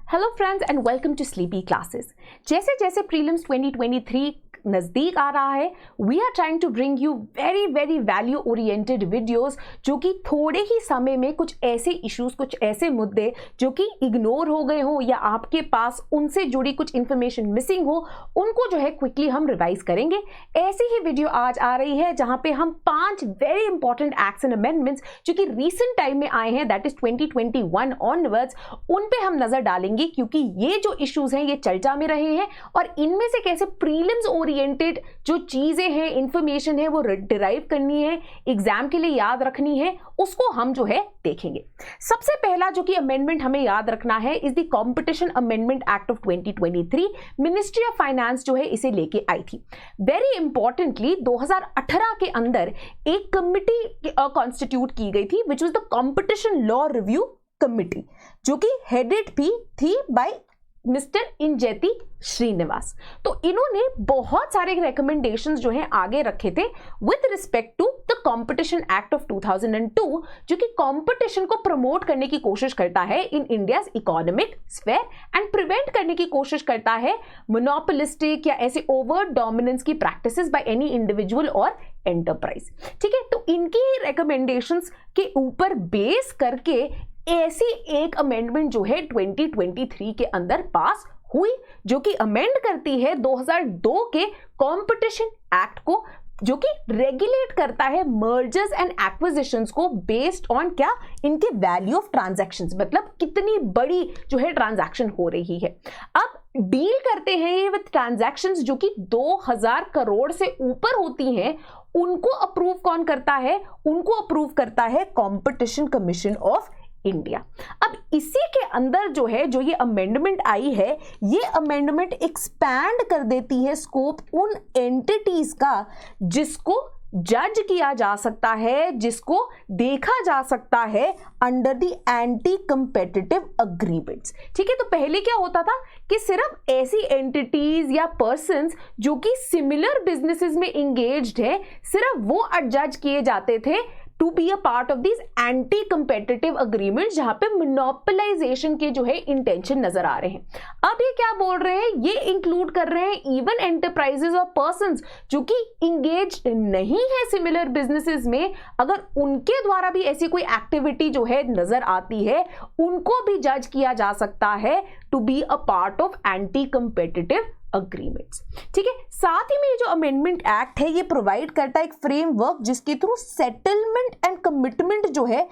Hello friends and welcome to Sleepy Classes. जैसे जैसे prelims 2023 नज़दीक आ रहा है, we are trying to bring you very value oriented videos जो कि थोड़े ही समय में कुछ ऐसे इश्यूज, कुछ ऐसे मुद्दे जो कि इग्नोर हो गए हो या आपके पास उनसे जुड़ी कुछ इंफॉर्मेशन मिसिंग हो, उनको जो है क्विकली हम रिवाइज करेंगे। ऐसी ही वीडियो आज आ रही है जहां पे हम 5 very important acts and amendments जो कि रीसेंट टाइम में आए हैं, दैट इज 2021 ऑनवर्ड्स, उन पे हम नजर डालेंगे क्योंकि ये जो इश्यूज हैं ये चर्चा में रहे हैं और इनमें से कैसे प्रीलिम्स ओरिएंटेड जो चीजें हैं, इंफॉर्मेशन है, वो डिराइव करनी है, एग्जाम के लिए याद रखनी है, उसको हम जो है देखेंगे। सबसे पहला जो कि अमेंडमेंट हमें याद रखना है is the competition amendment act of 2023। Ministry of finance जो है इसे लेके आई थी। वेरी इंपॉर्टेंटली 2018 के अंदर एक कमिटी कॉन्स्टिट्यूट की गई थी which was the competition law review committee, जो कि हेडेड भी थी बाय मिस्टर इंजेति श्रीनिवास। तो इन्होंने बहुत सारे रिकमेंडेशंस जो हैं आगे रखे थे with respect to the competition act of 2002, जो कि कंपटीशन को प्रमोट करने की कोशिश करता है in India's economic sphere and prevent करने की कोशिश करता है मोनोपोलिस्टिक या ऐसे ओवर डोमिनेंस की प्रैक्टिसेस बाय एनी इंडिविजुअल और एंटरप्राइज। ठीक है, तो इनकी रिकमेंडेशंस के ऊपर बेस करके ऐसी एक अमेंडमेंट जो है 2023 के अंदर पास हुई, जो कि अमेंड करती है 2002 के कंपटीशन एक्ट को, जो कि रेगुलेट करता है मर्जर्स एंड एक्विजिशंस को बेस्ड ऑन क्या, इनके वैल्यू ऑफ ट्रांजैक्शंस, मतलब कितनी बड़ी जो है ट्रांजैक्शन हो रही है। अब डील करते हैं ये विद ट्रांजैक्शंस जो कि 2000 करोड़ से ऊपर होती हैं। उनको अप्रूव कौन करता है? उनको अप्रूव करता है कंपटीशन कमीशन ऑफ इंडिया। अब इसी के अंदर जो है, जो ये अमेंडमेंट आई है, ये अमेंडमेंट एक्सपैंड कर देती है स्कोप उन एंटिटीज का जिसको जज किया जा सकता है, जिसको देखा जा सकता है under the anti competitive agreements. ठीक है, तो पहले क्या होता था कि सिर्फ ऐसी एंटिटीज या पर्सन्स जो कि सिमिलर बिजनेसेस में इंगेज्ड है, सिर्फ वो जज किए जाते थे to be a part of this anti competitive agreement, जहां पे मोनोपोलाइजेशन के जो है इंटेंशन नजर आ रहे हैं। अब ये क्या बोल रहे हैं? ये इंक्लूड कर रहे हैं इवन एंटरप्राइजेस और पर्संस जो कि इंगेज नहीं है सिमिलर बिजनेसेस में, अगर उनके द्वारा भी ऐसी कोई एक्टिविटी जो है नजर आती है, उनको भी जज किया जा सकता है to be a part of anti competitive agreements. ठीक है, साथ ही में ये जो अमेंडमेंट एक्ट है ये प्रोवाइड करता है एक फ्रेमवर्क जिसके थ्रू सेटलमेंट एंड कमिटमेंट जो है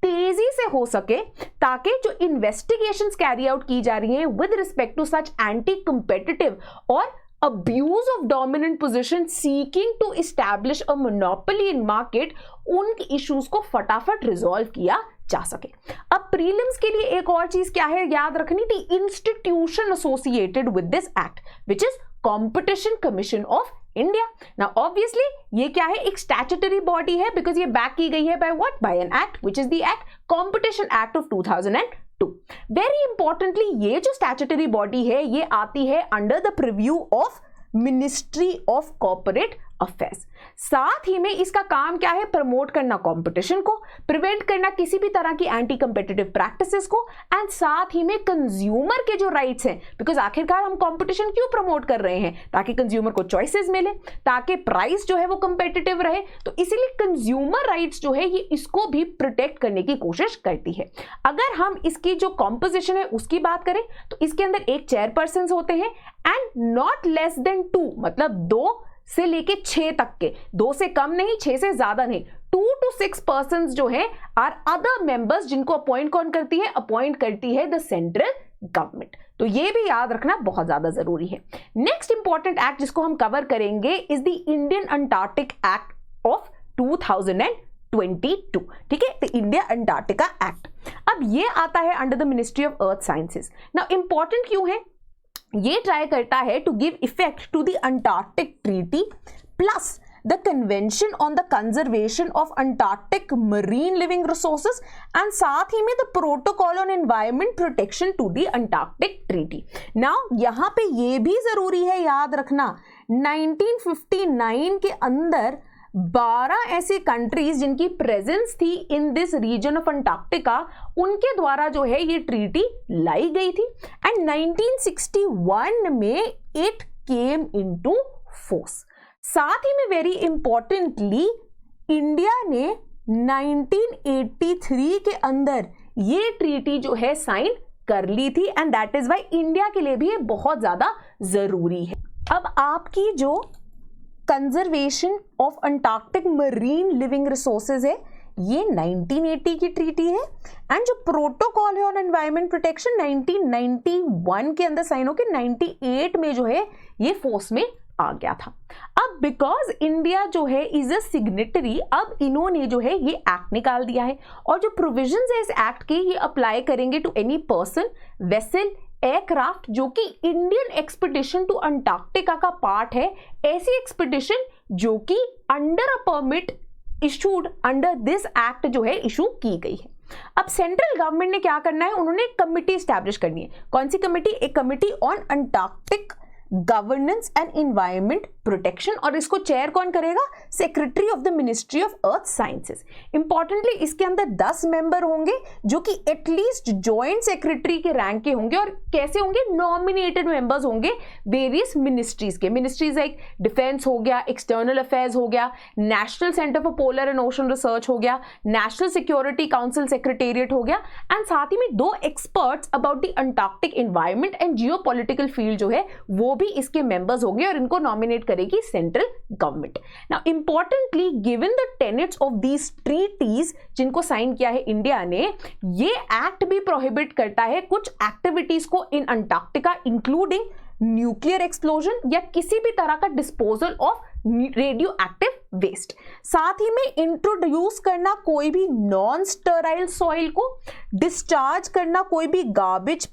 तेजी से हो सके, ताकि जो इन्वेस्टिगेशंस कैरी आउट की जा रही हैं with respect to such anti competitive और abuse of dominant position seeking to establish a monopoly in market, उन इश्यूज को फटाफट रिजॉल्व किया जा सके। अब प्रीलिम्स के लिए एक और चीज क्या है याद रखनी थी, institution associated with this act which is competition commission of India. Now obviously ये क्या है, एक स्टैट्यूटरी बॉडी है बिकॉज ये बैक की गई है by what, by an act which is the act competition act of 2002। Very importantly ये जो स्टैट्यूटरी बॉडी है ये आती है under the preview of ministry of corporate affairs. साथ ही में इसका काम क्या है, प्रमोट करना कंपटीशन को, प्रिवेंट करना किसी भी तरह की एंटी कंपेटिटिव प्रैक्टिसेस को, एंड साथ ही में कंज्यूमर के जो राइट्स हैं, बिकॉज आखिरकार हम कंपटीशन क्यों प्रमोट कर रहे हैं, ताकि कंज्यूमर को चॉइसेस मिले, ताकि प्राइस जो है वो कंपेटिटिव रहे, तो इसीलिए कंज्यूमर राइट्स जो है ये इसको भी प्रोटेक्ट करने की कोशिश करती है। अगर हम इसकी जो कॉम्पोजिशन है उसकी बात करें तो इसके अंदर एक चेयरपर्सन होते हैं एंड नॉट लेस देन 2, मतलब 2 से लेके 6 तक के, 2 से कम नहीं, 6 से ज्यादा नहीं, 2 to 6 पर्सन्स जो है आर अदर मेंबर्स, जिनको अपॉइंट कौन करती है, अपॉइंट करती है द सेंट्रल गवर्नमेंट। तो ये भी याद रखना बहुत ज्यादा जरूरी है। नेक्स्ट इंपॉर्टेंट एक्ट जिसको हम कवर करेंगे is the Indian Antarctic act of 2022। ठीक है, द इंडिया अंटार्कटिका एक्ट। अब ये आता है under the ministry of earth sciences. Now important क्यों है? ये ट्राई करता है to give effect to the Antarctic treaty plus the convention on the conservation of Antarctic marine living resources and साथ ही में the protocol on environment protection to the Antarctic treaty. Now यहां पे ये भी जरूरी है याद रखना, 1959 के अंदर 12 ऐसी कंट्रीज जिनकी प्रेजेंस थी in this region of Antarctica, उनके द्वारा जो है ये ट्रीटी लाई गई थी एंड 1961 में इट केम इनटू फोर्स। साथ ही में वेरी इंपॉर्टेंटली इंडिया ने 1983 के अंदर ये ट्रीटी जो है साइन कर ली थी and that is why India के लिए भी ये बहुत ज्यादा जरूरी है। अब आपकी जो conservation of Antarctic marine living resources है ये 1980 की ट्रीटी है एंड जो प्रोटोकॉल है ऑन एनवायरमेंट प्रोटेक्शन 1991 के अंदर साइन होकर 98 में जो है ये फोर्स में आ गया था। अब बिकॉज इंडिया जो है इज अ सिग्नेटरी, अब इन्होंने जो है ये एक्ट निकाल दिया है और जो प्रोविजंस है इस एक्ट के ये अप्लाई करेंगे to any person, vessel, aircraft जो कि इंडियन एक्सपीडिशन टू अंटार्कटिका का पार्ट है, ऐसी एक्सपीडिशन जो कि under a permit issued under this act जो है इशू की गई है। अब सेंट्रल गवर्नमेंट ने क्या करना है, उन्होंने एक कमिटी एस्टैब्लिश करनी है। कौन सी कमिटी? एक committee on Antarctic governance and environment protection, और इसको चेयर कौन करेगा? Secretary of the ministry of earth sciences. Importantly इसके अंदर 10 मेंबर होंगे जो कि एटलीस्ट ज्वाइंट सेक्रेटरी के रैंक के होंगे और कैसे होंगे? नॉमिनेटेड मेंबर्स होंगे वेरियस मिनिस्ट्रीज के। मिनिस्ट्रीज लाइक डिफेंस हो गया, एक्सटर्नल अफेयर्स हो गया, national centre for polar and ocean research हो गया, नेशनल सिक्योरिटी काउंसिल सेक्रेटेरिएट हो गया एंड साथ ही में 2 experts about the Antarctic environment and geopolitical field जो है वो भी इसके मेंबर्स होंगे और इनको नॉमिनेट करेगी central government. Now importantly given the tenets of these treaties जिनको साइन किया है इंडिया ने, ये एक्ट भी प्रोहिबिट करता है कुछ एक्टिविटीज को in Antarctica including nuclear explosion या किसी भी तरह का disposal of radioactive waste. साथ ही में इंट्रोड्यूस करना कोई भी नॉन स्टराइल सॉइल को, डिस्चार्ज करना कोई भी गार्बेज,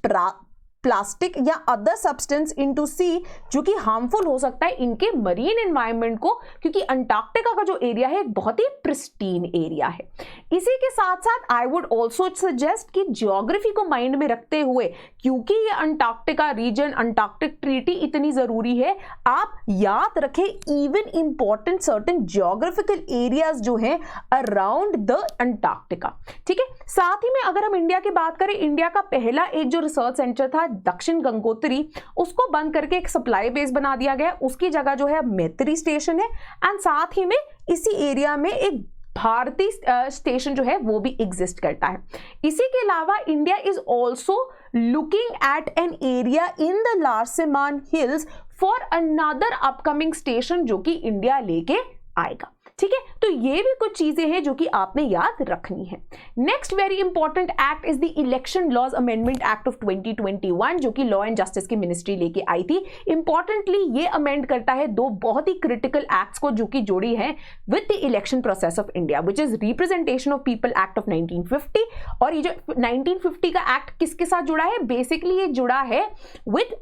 प्लास्टिक या अदर सब्सटेंस इनटू सी जो कि हार्मफुल हो सकता है इनके मरीन एनवायरनमेंट को, क्योंकि अंटार्कटिका का जो एरिया है एक बहुत ही प्रिस्टीन एरिया है। इसी के साथ साथ आई वुड ऑल्सो सजेस्ट कि ज्योग्राफी को माइंड में रखते हुए, क्योंकि ये अंटार्कटिका रीजन, अंटार्कटिक ट्रीटी इतनी जरूरी है, आप याद रखें even important certain geographical areas जो हैं अराउंड द अंटार्कटिका। ठीक है, साथ ही में अगर हम इंडिया की बात करें, इंडिया का पहला एक जो रिसर्च सेंटर था दक्षिण गंगोत्री, उसको बंद करके एक सप्लाई बेस बना दिया गया। उसकी जगह जो है मैत्री स्टेशन है एंड साथ ही में इसी एरिया में एक भारतीय स्टेशन जो है वो भी एग्जिस्ट करता है। इसी के अलावा India is also looking at an area in the Larsemann Hills for another upcoming station जो कि इंडिया लेके आएगा। ठीक है, तो ये भी कुछ चीजें हैं जो कि आपने याद रखनी है। Next very important act is the election laws amendment act of 2021 जो कि लॉ एंड जस्टिस की मिनिस्ट्री लेके आई थी। इंपॉर्टेंटली ये अमेंड करता है 2 बहुत ही क्रिटिकल एक्ट्स को जो कि जोड़ी है with the election process of India, which is representation of people act of 1950। और ये जो 1950 का एक्ट किसके साथ जुड़ा है? बेसिकली ये जुड़ा है विद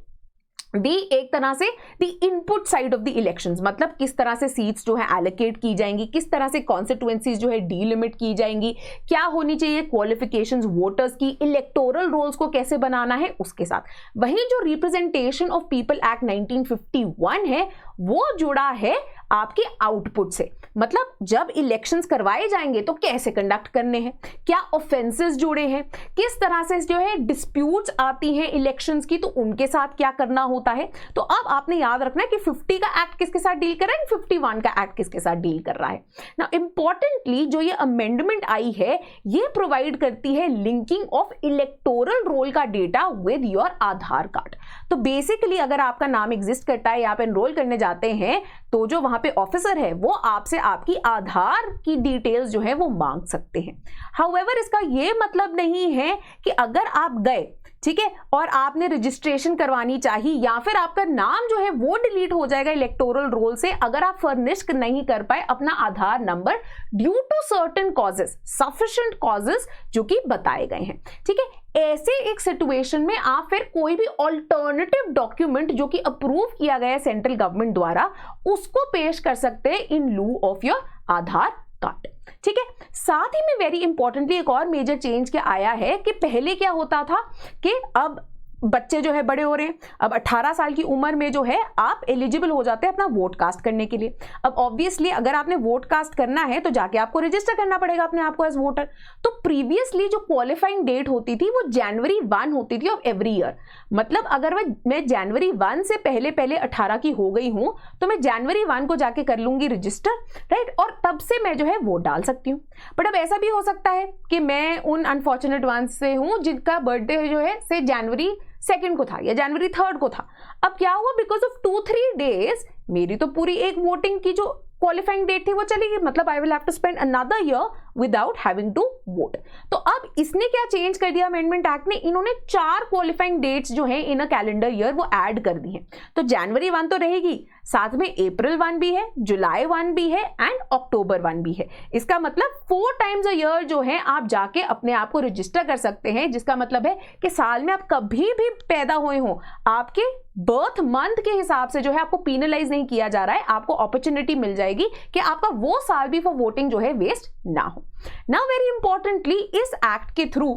एक तरह से the input side of the elections, मतलब किस तरह से सीट्स जो है एलोकेट की जाएंगी, किस तरह से कॉन्स्टिट्यूएंसीज जो है डीलिमिट की जाएंगी, क्या होनी चाहिए क्वालिफिकेशंस वोटर्स की, इलेक्टोरल रोल्स को कैसे बनाना है उसके साथ। वहीं जो रिप्रेजेंटेशन ऑफ पीपल एक्ट 1951 है वो जुड़ा है आपके आउटपुट से, मतलब जब इलेक्शंस करवाए जाएंगे तो कैसे कंडक्ट करने हैं, क्या ऑफेंसेस जुड़े हैं, किस तरह से जो है डिस्प्यूट्स आती हैं इलेक्शंस की तो उनके साथ क्या करना होता है। तो अब आपने याद रखना है कि 50 का एक्ट किसके साथ डील कर रहा है, 51 का एक्ट किसके साथ डील कर रहा है। ना इंपॉर्टेंटली जो ये अमेंडमेंट आई है ये प्रोवाइड करती है लिंकिंग ऑफ इलेक्टोरल रोल का data with your Aadhaar card. तो बेसिकली अगर आपका नाम एग्जिस्ट करता है, यहाँ पे एनरोल करने जाते हैं तो जो वहां पे ऑफिसर है वो आपसे आपकी आधार की डिटेल्स जो है वो मांग सकते हैं। हाउएवर इसका ये मतलब नहीं है कि अगर आप गए, ठीक है, और आपने रजिस्ट्रेशन करवानी चाहिए या फिर आपका नाम जो है वो डिलीट हो जाएगा इलेक्टोरल रोल से अगर आप फर्निश नहीं कर पाए अपना Aadhaar number due to certain causes, sufficient causes जो कि बताए गए हैं। ठीक है, ऐसे एक सिचुएशन में आप फिर कोई भी ऑल्टरनेटिव डॉक्यूमेंट जो कि अप्रूव किया गया है सेंट्रल गवर्नमेंट द्वारा उसको पेश कर सकते हैं इन लू ऑफ योर आधार कार्ड। ठीक है, साथ ही में वेरी इंपॉर्टेंटली एक और मेजर चेंज क्या आया है कि पहले क्या होता था कि अब बच्चे जो है बड़े हो रहे हैं, अब 18 साल की उम्र में जो है आप एलिजिबल हो जाते हैं अपना वोट कास्ट करने के लिए। अब ऑब्वियसली अगर आपने वोट कास्ट करना है तो जाके आपको रजिस्टर करना पड़ेगा अपने आप को एज वोटर। तो प्रीवियसली जो क्वालिफाइंग डेट होती थी वो जनवरी 1 होती थी ऑफ एवरी ईयर। मतलब अगर मैं जनवरी 1 से पहले 18 की हो गई हूं तो मैं जनवरी 1 को जाके कर लूंगी रजिस्टर, राइट, और तब से मैं जो है वोट डाल सकती हूँ। बट अब ऐसा भी हो सकता है कि मैं उन अनफॉर्चुनेट वंस से हूं जिनका बर्थडे जो है से जनवरी 2 को था या जनवरी 3 को था। अब क्या हुआ, बिकॉज ऑफ 2-3 डेज मेरी तो पूरी एक वोटिंग की जो क्वालिफाइंग डेट थी वो चली गई। मतलब I will have to spend another year without having to vote. तो अब इसने क्या चेंज कर दिया अमेंडमेंट एक्ट ने, इन्होंने 4 क्वालिफाइंग डेट्स जो है इन अ कैलेंडर ईयर वो ऐड कर दी है। तो जनवरी 1 तो रहेगी, साथ में अप्रैल 1 भी है, जुलाई 1 भी है एंड अक्टूबर 1 भी है। इसका मतलब 4 टाइम्स अ ईयर जो है आप जाके अपने आप को रजिस्टर कर सकते हैं, जिसका मतलब है कि साल में आप कभी भी पैदा हुए हो, आपके बर्थ मंथ के हिसाब से जो है आपको पीनलाइज नहीं किया जा रहा है। आपको अपॉर्चुनिटी मिल जाएगी कि आपका वो साल भी फॉर वोटिंग जो है वेस्ट ना हो। नाउ वेरी इंपॉर्टेंटली इस एक्ट के थ्रू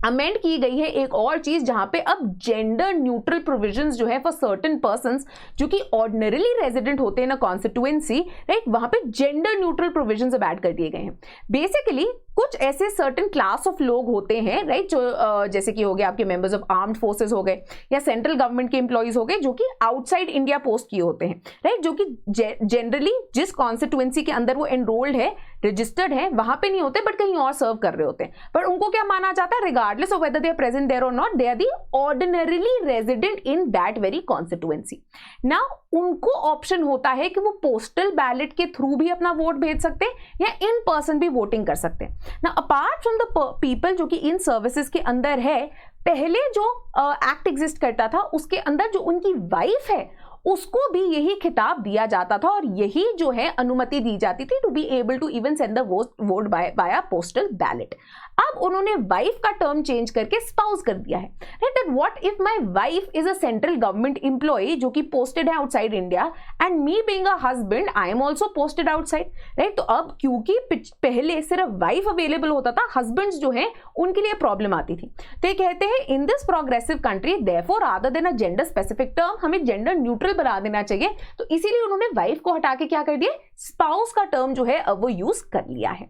अमेंड की गई है एक और चीज, जहां पे अब जेंडर न्यूट्रल प्रोविजंस जो है फॉर सर्टेन पर्संस जो कि ऑर्डिनरीली रेजिडेंट होते हैं ना कॉन्स्टिट्यूएंसी, राइट, वहां पे जेंडर न्यूट्रल प्रोविजंस अब ऐड कर दिए गए हैं। बेसिकली कुछ ऐसे सर्टेन क्लास ऑफ लोग होते हैं, राइट, जो जैसे कि हो गए आपके मेंबर्स ऑफ आर्म्ड फोर्सेस हो गए या सेंट्रल गवर्नमेंट के एम्प्लॉइज हो गए जो कि आउटसाइड इंडिया पोस्ट किए होते हैं, राइट, जो कि जनरली जिस कॉन्स्टिट्यूएंसी के अंदर वो एनरोल्ड है, रजिस्टर्ड है, वहां पे नहीं होते बट कहीं और सर्व कर रहे होते हैं। बट उनको क्या माना जाता है, regardless of whether they are present there or not, they are the ordinarily resident in that very constituency. Now उनको ऑप्शन होता है कि वो पोस्टल बैलेट के थ्रू भी अपना वोट भेज सकते हैं या इन पर्सन भी वोटिंग कर सकते हैं। ना अपार्ट फ्रॉम द पीपल जो कि इन सर्विसेज के अंदर है, पहले जो एक्ट एग्जिस्ट करता था उसके अंदर जो उनकी वाइफ है उसको भी यही खिताब दिया जाता था और यही जो है अनुमति दी जाती थी to be able to even send the vote by postal ballot. अब उन्होंने वाइफ का टर्म चेंज करके स्पाउस कर दिया है, right, that what if my wife is a central government employ जो कि पोस्टेड है outside India and me being a husband I am also posted outside, right. तो अब क्योंकि पहले सिर्फ वाइफ अवेलेबल होता था, हस्बैंड्स जो है उनके लिए प्रॉब्लम आती थी। तो ये कहते हैं in this progressive country therefore rather than a gender specific term हमें जेंडर न्यूट्रल बना देना चाहिए। तो इसीलिए उन्होंने वाइफ को हटा के क्या कर दिया, स्पाउस का टर्म जो है अब वो यूज कर लिया है।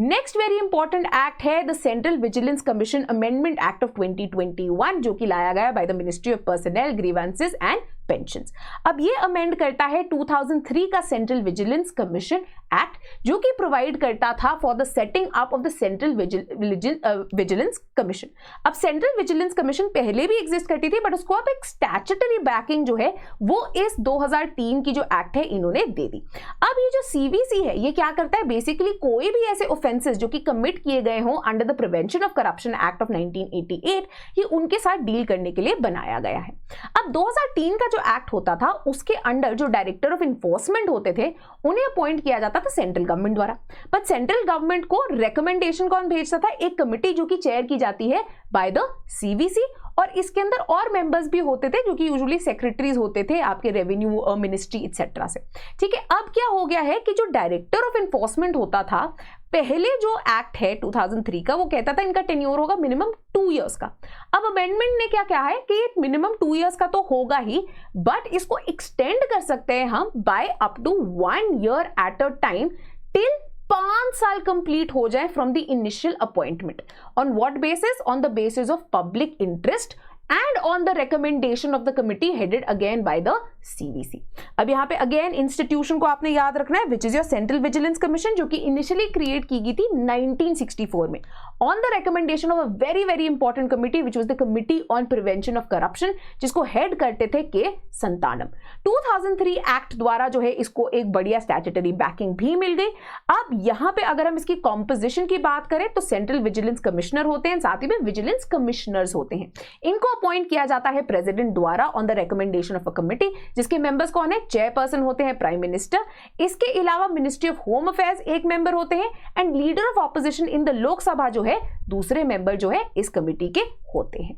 नेक्स्ट वेरी इंपॉर्टेंट एक्ट है the central vigilance commission amendment act of 2021 जो कि लाया गया by the ministry of personal grievances and pensions. अब ये अमेंड करता है 2003 का सेंट्रल विजिलेंस कमीशन एक्ट जो कि प्रोवाइड करता था for the setting up of the central vigilance commission. अब सेंट्रल विजिलेंस कमीशन पहले भी एग्जिस्ट करती थी बट उसको अब एक स्टैट्यूटरी बैकिंग जो है वो इस 2003 की जो एक्ट है इन्होंने दे दी। अब ये जो सीवीसी है ये क्या करता है, बेसिकली कोई भी ऐसे ऑफेंसेस जो कि कमिट किए गए हों under the prevention of corruption act of 1988 ये उनके साथ डील करने के लिए बनाया गया है। अब 2003 का जो एक्ट होता था उसके अंडर जो डायरेक्टर ऑफ इन्फोर्समेंट होते थे उन्हें अपॉइंट किया जाता था सेंट्रल गवर्नमेंट द्वारा। बट सेंट्रल गवर्नमेंट को रिकमेंडेशन कौन भेजता था, एक कमिटी जो कि चेयर की जाती है बाय द सीवीसी और इसके अंदर और मेंबर्स भी होते थे जो कि यूजुअली सेक्रेटरीज होते थे आपके रेवेन्यू मिनिस्ट्री एक्सेट्रा से। ठीक है, अब क्या हो गया है कि जो डायरेक्टर ऑफ इन्फोर्समेंट होता था पहले जो एक्ट है 2003 का वो कहता था इनका टेन्योर होगा मिनिमम 2 इयर्स का। अब अमेंडमेंट ने क्या कहा है कि मिनिमम 2 इयर्स का तो होगा ही बट इसको एक्सटेंड कर सकते हैं हम by up to 1 year at a time till 5 साल कंप्लीट हो जाए from the initial appointment. On what basis, on the basis of public interest and on the recommendation of the committee headed again by the CVC। अब यहाँ पे again institution को आपने याद रखना है which is your Central Vigilance Commission जो कि initially create की गई थी 1964 में on the recommendation of a very very important committee which was the Committee on Prevention of Corruption जिसको head करते थे के संतानम। 2003 एक्ट द्वारा जो है इसको एक बढ़िया स्टैट्यूटरी बैकिंग भी मिल गई। अब यहाँ पे अगर हम इसकी कॉम्पोजिशन की बात करें तो सेंट्रल विजिलेंस कमिश्नर होते हैं, साथ ही में विजिलेंस कमिश्नर्स होते हैं। इनको अपॉइंट किया जाता है प्रेसिडेंट द्वारा on the recommendation of a committee जिसके मेंबर्स कौन है, चेयरपर्सन होते हैं प्राइम मिनिस्टर। इसके अलावा मिनिस्ट्री ऑफ होम अफेयर्स एक मेंबर होते हैं and leader of opposition in the Lok Sabha जो है दूसरे मेंबर जो है इस कमिटी के होते हैं।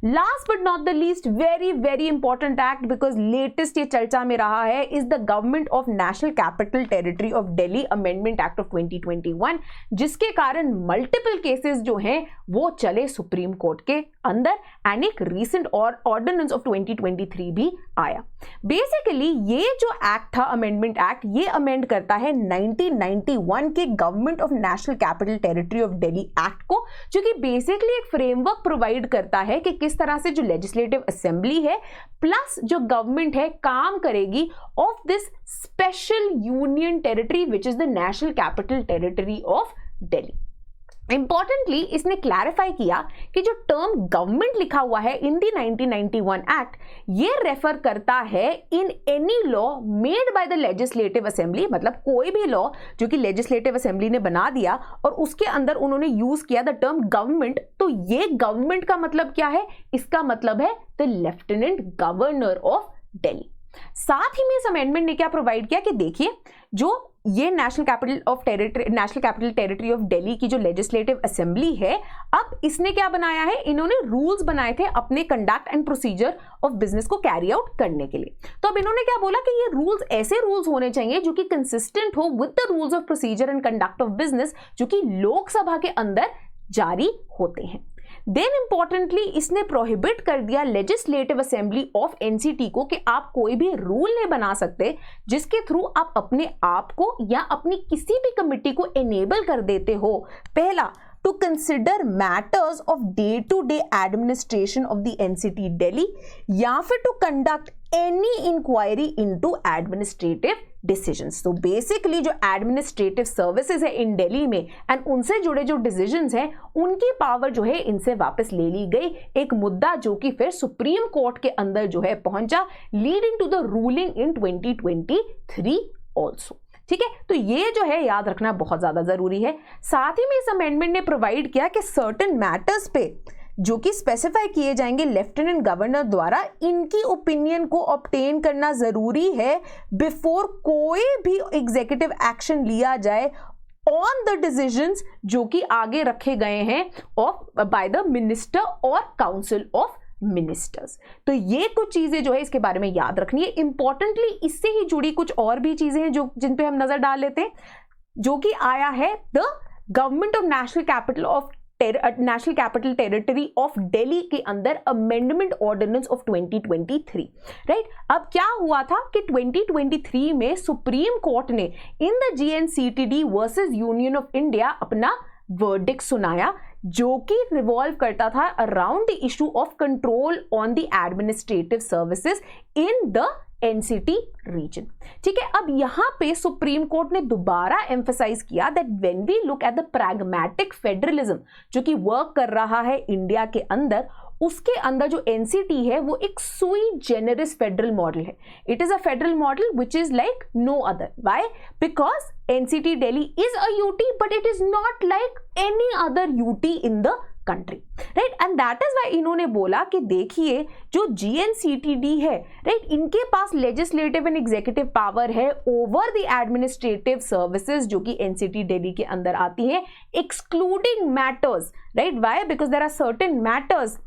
Last but not the least, very very important act because latest ये चर्चा में रहा है, is the government of national capital territory of Delhi amendment act of 2021, जिसके कारण मल्टीपल केसेस जो हैं वो चले सुप्रीम कोर्ट के अंदर एंड एक रीसेंट और ऑर्डिनेंस ऑफ 2023 भी आया। बेसिकली ये जो एक्ट था, अमेंडमेंट एक्ट, ये अमेंड करता है 1991 के government of national capital territory of Delhi act को, जो कि बेसिकली एक फ्रेमवर्क प्रोवाइड करता है कि किस तरह से जो लेजिस्लेटिव असेंबली है प्लस जो गवर्नमेंट है काम करेगी of this special union territory which is the national capital territory of Delhi. Importantly इसने क्लैरिफाई किया कि जो टर्म गवर्नमेंट लिखा हुआ है इन दी 1991 एक्ट, ये रेफर करता है in any law made by the legislative assembly, मतलब कोई भी लॉ जो कि लेजिस्लेटिव असेंबली ने बना दिया और उसके अंदर उन्होंने यूज किया द टर्म गवर्नमेंट। तो ये गवर्नमेंट का मतलब क्या है? इसका मतलब है the lieutenant governor of Delhi. साथ ही में इस अमेंडमेंट ने क्या प्रोवाइड किया कि देखिए, जो ये national capital territory of Delhi की जो लेजिस्लेटिव असेंबली है, अब इसने क्या बनाया है, इन्होंने रूल्स बनाए थे अपने conduct and procedure of business को कैरी आउट करने के लिए। तो अब इन्होंने क्या बोला कि ये रूल्स ऐसे रूल्स होने चाहिए जो कि कंसिस्टेंट हो with the rules of procedure and conduct of business जो कि लोकसभा के अंदर जारी होते हैं। देन इंपॉर्टेंटली इसने प्रोहिबिट कर दिया लेजिस्लेटिव असेंबली ऑफ एनसीटी को कि आप कोई भी रूल नहीं बना सकते जिसके थ्रू आप अपने आप को या अपनी किसी भी कमिटी को एनेबल कर देते हो, पहला, to consider matters of day-to-day administration of the NCT Delhi या फिर to conduct any inquiry into administrative decisions। तो बेसिकली जो एडमिनिस्ट्रेटिव सर्विसेज है इन दिल्ली में एंड उनसे जुड़े जो डिसीजंस हैं उनकी पावर जो है इनसे वापस ले ली गई, एक मुद्दा जो कि फिर सुप्रीम कोर्ट के अंदर जो है पहुंचा, leading to the ruling in 2023 also. ठीक है, तो ये जो है याद रखना बहुत ज्यादा जरूरी है। साथ ही में इस अमेंडमेंट ने प्रोवाइड किया कि सर्टेन मैटर्स पे जो कि स्पेसिफाई किए जाएंगे लेफ्टिनेंट गवर्नर द्वारा, इनकी ओपिनियन को ऑब्टेन करना जरूरी है बिफोर कोई भी एग्जीक्यूटिव एक्शन लिया जाए ऑन द डिसीजंस जो कि आगे रखे गए हैं ऑफ बाय द मिनिस्टर और काउंसिल ऑफ मिनिस्टर्स। तो ये कुछ चीजें जो है इसके बारे में याद रखनी है। इंपॉर्टेंटली इससे ही जुड़ी कुछ और भी चीजें हैं जो जिन पे हम नजर डाल लेते हैं, जो कि आया है the government of national capital territory of Delhi के अंदर अमेंडमेंट ऑर्डिनेंस ऑफ 2023। राइट, अब क्या हुआ था कि 2023 में सुप्रीम कोर्ट ने in the GNCTD versus union of India अपना वर्डिक्ट सुनाया, जो कि रिवॉल्व करता था around the issue of control on the administrative services in the NCT region. ठीक है, अब यहां पे सुप्रीम कोर्ट ने दोबारा एम्फसाइज किया that when we look at the pragmatic federalism जो कि वर्क कर रहा है इंडिया के अंदर, उसके अंदर जो एनसीटी है वो एक सुई जेनेरिस फेडरल मॉडल है। It is a federal model which is like no other. Why? Because NCT Delhi is a UT but it is not like any other UT in the country. Right, and that is why इन्होंने बोला कि देखिए जो GNCTD है, right, इनके पास legislative and executive power है over the administrative services जो कि एनसीटी दिल्ली के अंदर आती है, excluding matters. Right, why? Because there are certain matters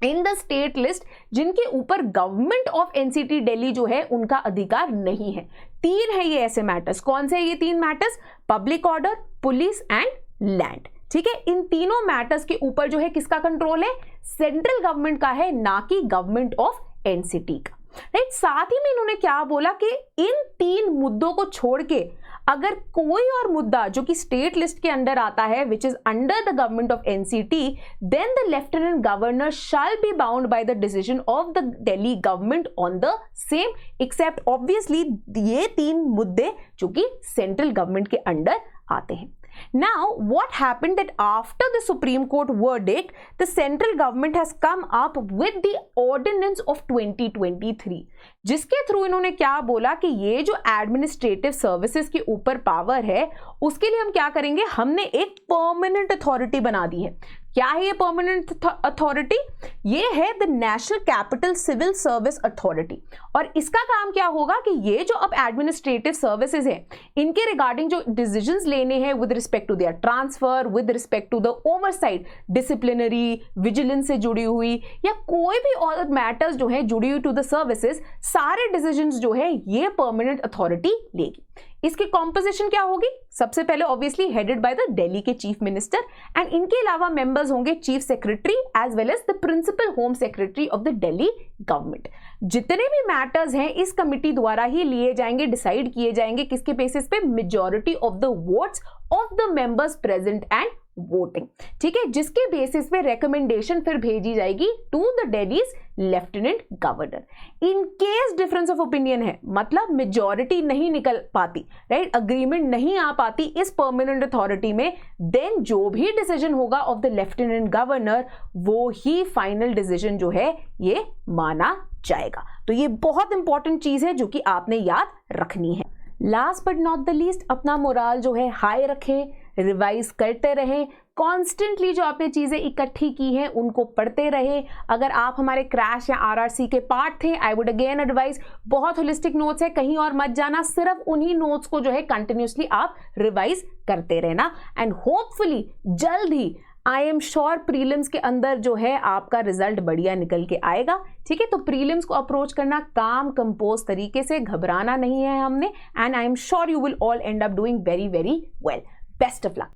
in the state list जिनके ऊपर गवर्नमेंट ऑफ एनसीटी दिल्ली जो है उनका अधिकार नहीं है। 3 है ये ऐसे मैटर्स। कौन से ये 3 matters? Public order, police and land. ठीक है, इन तीनों मैटर्स के ऊपर जो है किसका कंट्रोल है? सेंट्रल गवर्नमेंट का है, ना कि गवर्नमेंट ऑफ एनसीटी का। राइट, साथ ही में इन्होंने क्या बोला कि इन 3 मुद्दों को छोड़ के अगर कोई और मुद्दा जो कि स्टेट लिस्ट के अंडर आता है which is under the government of NCT, then the lieutenant governor shall be bound by the decision of the Delhi government on the same, except obviously ये 3 मुद्दे जो कि सेंट्रल गवर्नमेंट के अंडर आते हैं। Now, what happened that after the Supreme Court verdict, the central government has come up with the ordinance of 2023, जिसके through इन्होंने क्या बोला कि ये जो एडमिनिस्ट्रेटिव सर्विसेज के ऊपर पावर है उसके लिए हम क्या करेंगे, हमने एक परमानेंट अथॉरिटी बना दी है क्या है ये परमानेंट अथॉरिटी? ये है the national capital civil service authority. और इसका काम क्या होगा कि ये जो अब एडमिनिस्ट्रेटिव सर्विसेज है, इनके रिगार्डिंग जो डिसीजंस लेने हैं with respect to their transfer, with respect to the oversight, disciplinary, vigilance से जुड़ी हुई या कोई भी और मैटर्स जो है जुड़ी हुई टू द सर्विसेज, सारे डिसीजंस जो है ये परमानेंट अथॉरिटी लेगी। इसकी कॉम्पोजिशन क्या होगी? सबसे पहले obviously headed by the Delhi के चीफ मिनिस्टर, एंड इनके अलावा मेंबर्स होंगे chief secretary as well as the principal home secretary of the Delhi government. जितने भी मैटर्स हैं इस कमिटी द्वारा ही लिए जाएंगे, डिसाइड किए जाएंगे, किसके बेसिस पे? Majority of the votes of the members present and voting, ठीक है, जिसके बेसिस पे रिकमेंडेशन फिर भेजी जाएगी to the Delhi's lieutenant governor. In case difference of opinion है, मतलब मेजॉरिटी नहीं निकल पाती, राइट, अग्रीमेंट नहीं आ पाती इस परमानेंट अथॉरिटी में, देन जो भी डिसीजन होगा ऑफ द लेफ्टिनेंट गवर्नर वो ही फाइनल डिसीजन जो है ये माना जाएगा। तो ये बहुत इंपॉर्टेंट चीज है जो कि आपने याद रखनी है। Last but not the least, अपना मोराल जो है हाई रखें, रिवाइज करते रहें, कॉन्स्टेंटली जो आपने चीज़ें इकट्ठी की हैं उनको पढ़ते रहें। अगर आप हमारे क्रैश या आरआरसी के पार्ट थे, आई वुड अगेन एडवाइज, बहुत होलिस्टिक नोट्स है, कहीं और मत जाना, सिर्फ उन्हीं नोट्स को जो है कंटिन्यूसली आप रिवाइज करते रहना, एंड होपफुली जल्द ही आई एम श्योर प्रीलिम्स के अंदर जो है आपका रिजल्ट बढ़िया निकल के आएगा, ठीक है। तो प्रीलिम्स को अप्रोच करना काम कंपोज तरीके से, घबराना नहीं है हमने, and I am sure you will all and up doing very very well. Best of luck.